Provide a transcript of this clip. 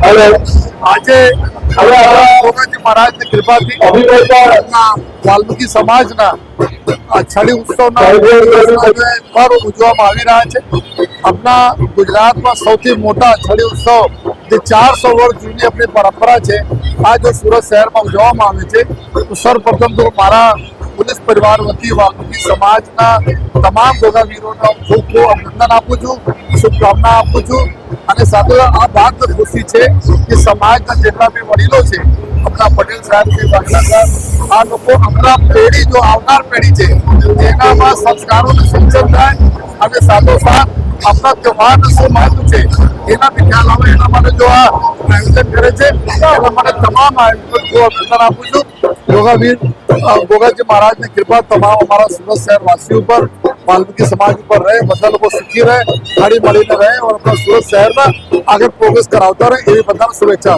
આજે ગોગાજી મહારાજની કૃપાથી વાલ્મીકી સમાજના છડી ઉત્સવના પર્વ ઉજવવામાં આવી રહ્યા છે. આપણા ગુજરાતમાં સૌથી મોટા છડી ઉત્સવ જે 400 વર્ષ જૂની આપણી પરંપરા છે, આ જો સુરત શહેરમાં ઉજવવામાં આવે છે, તો સર્વપ્રથમ તો મારા પોલીસ પરિવાર વતી વાલ્મીકી સમાજના તમામ ગોગાવીરોને ખૂબ ખૂબ અભિનંદન આપું છું, શુભકામના આપું છું. અને સાથે આ વાત ખુશી છે કે સમાજના જેટલા બી વડીલો છે, આપણા પટેલ સાહેબ છે, વાઘેલા સાહેબ, આ લોકો આપણા પેઢી જો આવનાર પેઢી છે તેનામાં સંસ્કારોનું સિંચન થાય અને સાથોસાથ આપણા તહેવારનું શું મહત્વ છે એના બી ખ્યાલ આવે, એના માટે જો આ આયોજન કરે છે એના માટે તમામ આયોજન હું અભિનંદન આપું છું. ગોગાજી મહારાજની કૃપા તમામ અમારા સુરત શહેર વાસીઓ પર, વાલ્મીકી સમાજ ઉપર રહે, બધા લોકો સુખી રહે, હળી મળીને રહે और अपना सूरत शहर में आगे प्रोग्रेस कराता रहे, ये बताना शुभेच्छा.